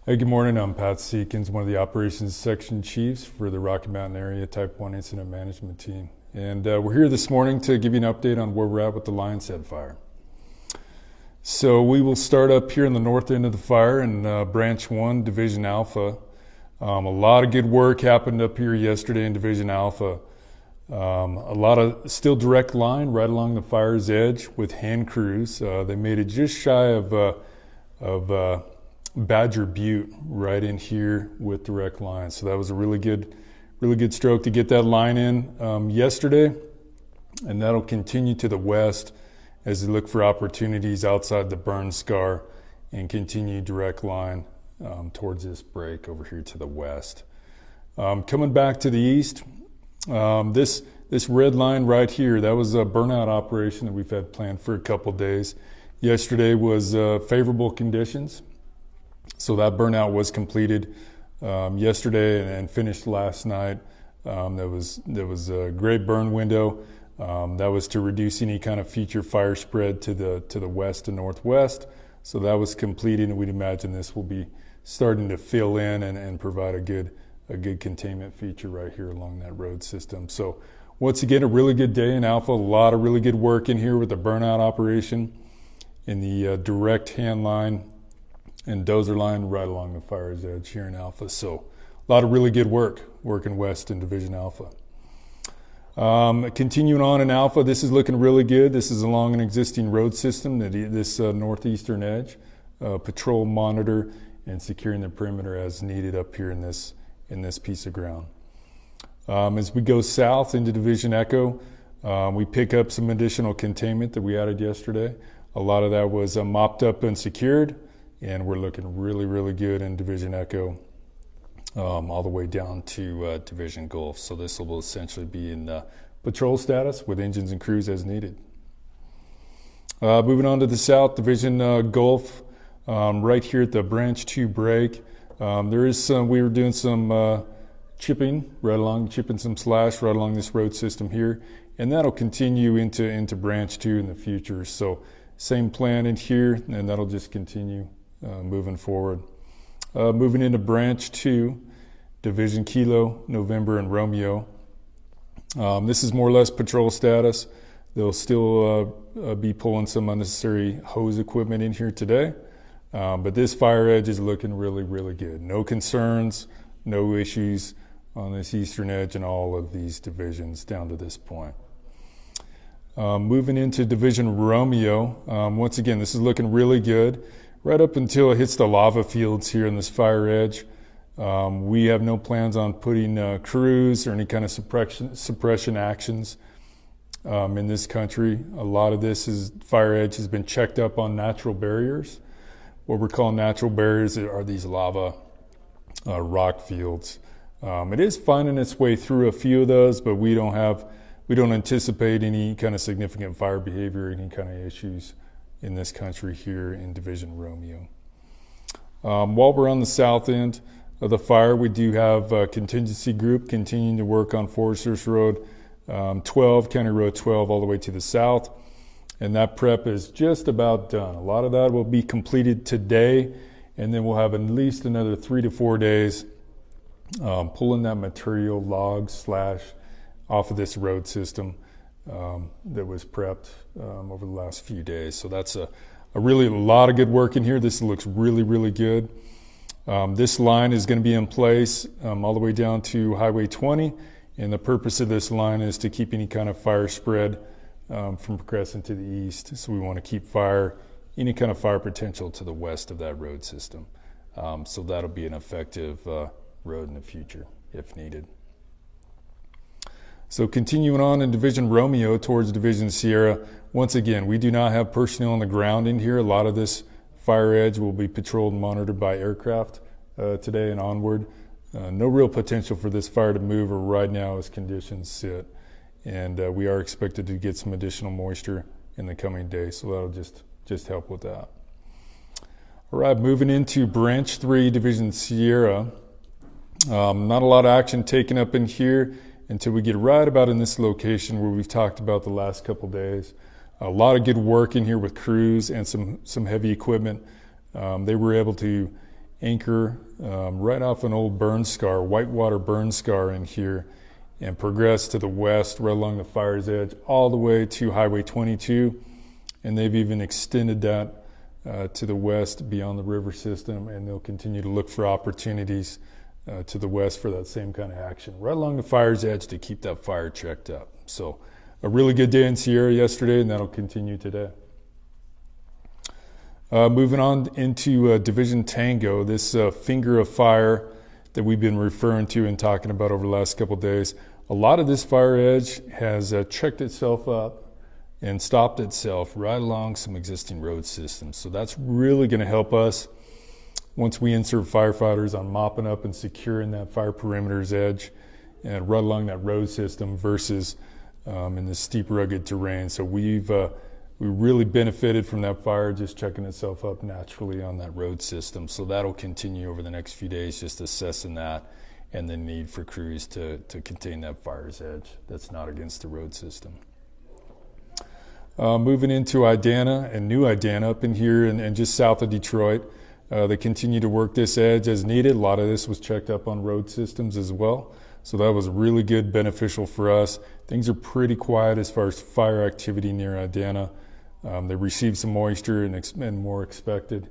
Hey, good morning. I'm Pat Seekins, one of the operations section chiefs for the Rocky Mountain Area Type 1 Incident Management Team. And we're here this morning to give you an update on where we're at with the Lionshead fire. So we will start up here in the north end of the fire in Branch 1, Division Alpha. A lot of good work happened up here yesterday in Division Alpha. A lot of still direct line right along the fire's edge with hand crews. They made it just shy of Badger Butte right in here with direct line. So that was a really good stroke to get that line in yesterday, and that'll continue to the west as they look for opportunities outside the burn scar and continue direct line towards this break over here to the west. Coming back to the east, this red line right here, that was a burnout operation that we've had planned for a couple days. Yesterday was favorable conditions, so that burnout was completed yesterday and finished last night. There was a great burn window. That was to reduce any kind of future fire spread to the west and northwest. So that was completed, and we'd imagine this will be starting to fill in and provide a good containment feature right here along that road system. So once again, a really good day in Alpha. A lot of really good work in here with the burnout operation in the direct hand line and dozer line right along the fire's edge here in Alpha. So a lot of really good work working west in Division Alpha. Continuing on in Alpha, this is looking really good. This is along an existing road system, this northeastern edge. Patrol, monitor, and securing the perimeter as needed up here in this piece of ground. As we go south into Division Echo, we pick up some additional containment that we added yesterday. A lot of that was mopped up and secured, and we're looking really good in Division Echo. All the way down to Division Gulf. So this will essentially be in patrol status with engines and crews as needed. Moving on to the south, Division Gulf, right here at the Branch 2 break. We were doing some chipping some slash right along this road system here, and that'll continue into Branch 2 in the future. So same plan in here, and that'll just continue moving forward. Moving into Branch 2, Division Kilo, November, and Romeo. This is more or less patrol status. They'll still be pulling some unnecessary hose equipment in here today. But this fire edge is looking really good. No concerns, no issues on this eastern edge in all of these divisions down to this point. Moving into Division Romeo, once again, this is looking really good. Right up until it hits the lava fields here in this fire edge. We have no plans on putting crews or any kind of suppression actions in this country. A lot of this fire edge has been checked up on natural barriers. What we're calling natural barriers are these lava rock fields. It is finding its way through a few of those, but we don't anticipate any kind of significant fire behavior, any kind of issues in this country here in Division Romeo. While we're on the south end of the fire, we do have a contingency group continuing to work on Foresters Road 12, County Road 12, all the way to the south. And that prep is just about done. A lot of that will be completed today, and then we'll have at least another 3 to 4 days pulling that material, logs, slash, off of this road system that was prepped over the last few days. So that's a lot of good work in here. This looks really good. This line is going to be in place all the way down to Highway 20, and the purpose of this line is to keep any kind of fire spread from progressing to the east. So we want to keep any kind of fire potential to the west of that road system. So that'll be an effective road in the future if needed. So continuing on in Division Romeo towards Division Sierra, once again, we do not have personnel on the ground in here. A lot of this fire edge will be patrolled and monitored by aircraft today and onward. No real potential for this fire to move right now as conditions sit. And we are expected to get some additional moisture in the coming days, so that'll just help with that. All right, moving into Branch 3, Division Sierra. Not a lot of action taken up in here until we get right about in this location where we've talked about the last couple days. A lot of good work in here with crews and some heavy equipment. They were able to anchor right off an old burn scar, whitewater burn scar in here, and progress to the west right along the fire's edge all the way to Highway 22. And they've even extended that to the west beyond the river system, and they'll continue to look for opportunities to the west for that same kind of action right along the fire's edge to keep that fire checked up. So a really good day in Sierra yesterday, and that'll continue today. Moving on into Division Tango, this finger of fire that we've been referring to and talking about over the last couple of days. A lot of this fire edge has checked itself up and stopped itself right along some existing road systems. So that's really going to help us once we insert firefighters on mopping up and securing that fire perimeter's edge and right along that road system versus in this steep, rugged terrain. So we really benefited from that fire just checking itself up naturally on that road system. So that'll continue over the next few days, just assessing that and the need for crews to contain that fire's edge that's not against the road system. Moving into Idana and New Idana up in here and just south of Detroit. They continue to work this edge as needed. A lot of this was checked up on road systems as well. So that was really good, beneficial for us. Things are pretty quiet as far as fire activity near Idana. They received some moisture and more expected,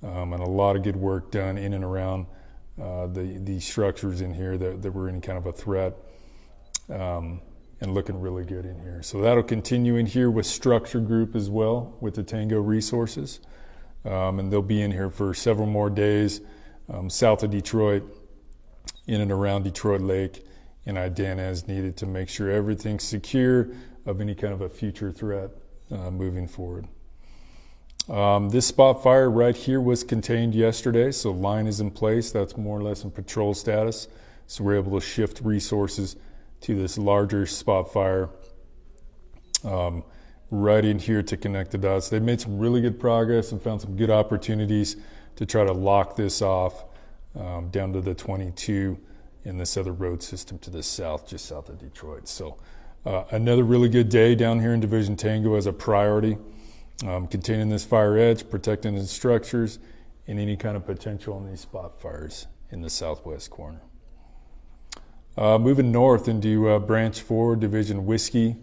and a lot of good work done in and around the structures in here that were any kind of a threat. And looking really good in here. So that'll continue in here with Structure Group as well with the Tango resources. And they'll be in here for several more days south of Detroit, in and around Detroit Lake and Idana as needed to make sure everything's secure of any kind of a future threat moving forward. This spot fire right here was contained yesterday, so line is in place. That's more or less in patrol status. So we're able to shift resources to this larger spot fire right in here to connect the dots. They've made some really good progress and found some good opportunities to try to lock this off down to the 22 in this other road system to the south, just south of Detroit. So another really good day down here in Division Tango as a priority, containing this fire edge, protecting the structures, and any kind of potential on these spot fires in the southwest corner. Moving north into Branch 4, Division Whiskey.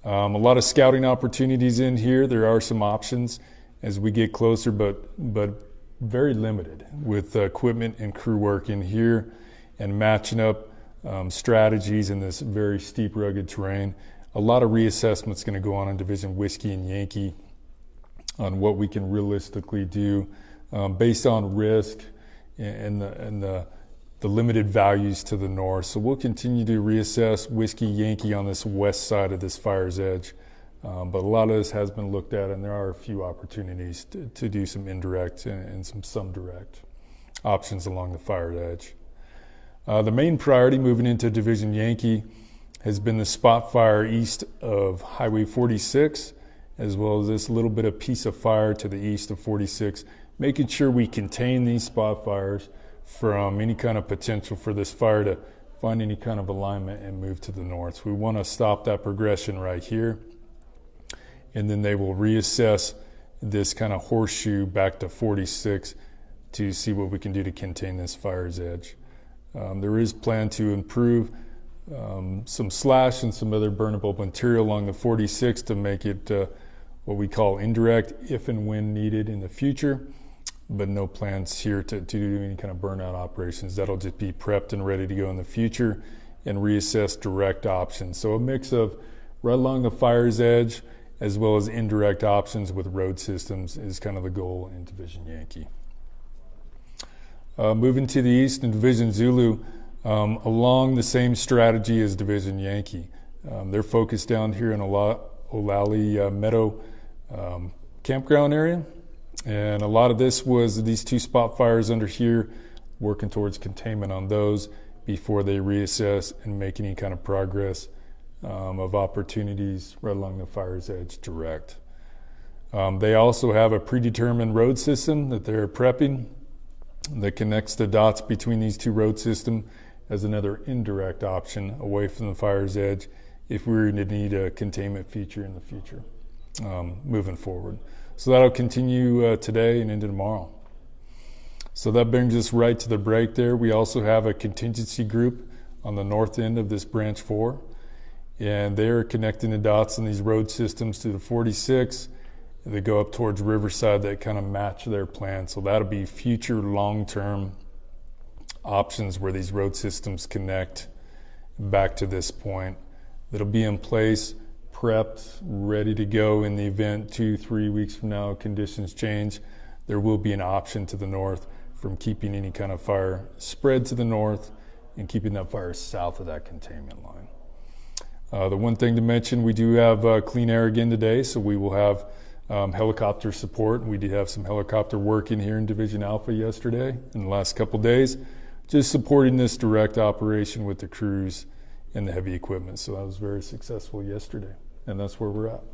A lot of scouting opportunities in here. There are some options as we get closer, but very limited with equipment and crew work in here and matching up strategies in this very steep, rugged terrain. A lot of reassessment's going to go on in Division Whiskey and Yankee on what we can realistically do based on risk and the limited values to the north. So we'll continue to reassess Whiskey Yankee on this west side of this fire's edge. But a lot of this has been looked at, and there are a few opportunities to do some indirect and some direct options along the fire's edge. The main priority moving into Division Yankee has been the spot fire east of Highway 46, as well as this little bit of piece of fire to the east of 46, making sure we contain these spot fires from any kind of potential for this fire to find any kind of alignment and move to the north. So we want to stop that progression right here, and then they will reassess this kind of horseshoe back to 46 to see what we can do to contain this fire's edge. There is plan to improve some slash and some other burnable material along the 46 to make it what we call indirect if and when needed in the future, but no plans here to do any kind of burnout operations. That'll just be prepped and ready to go in the future and reassess direct options. So a mix of right along the fire's edge as well as indirect options with road systems is kind of the goal in Division Yankee. Moving to the east in Division Zulu, along the same strategy as Division Yankee. They're focused down here in Olali Meadow campground area. And a lot of this was these two spot fires under here, working towards containment on those before they reassess and make any kind of progress of opportunities right along the fire's edge direct. They also have a predetermined road system that they're prepping that connects the dots between these two road systems as another indirect option away from the fire's edge if we were to need a containment feature in the future moving forward. So that'll continue today and into tomorrow. So that brings us right to the break there. We also have a contingency group on the north end of this branch 4, and they're connecting the dots on these road systems to the 46. They go up towards Riverside that kind of match their plan. So that'll be future long-term options where these road systems connect back to this point. That'll be in place, prepped, ready to go in the event 2-3 weeks from now conditions change. There will be an option to the north from keeping any kind of fire spread to the north and keeping that fire south of that containment line. The one thing to mention, we do have clean air again today, so we will have helicopter support. We did have some helicopter work in here in Division Alpha yesterday in the last couple days, just supporting this direct operation with the crews and the heavy equipment. So that was very successful yesterday, and that's where we're at.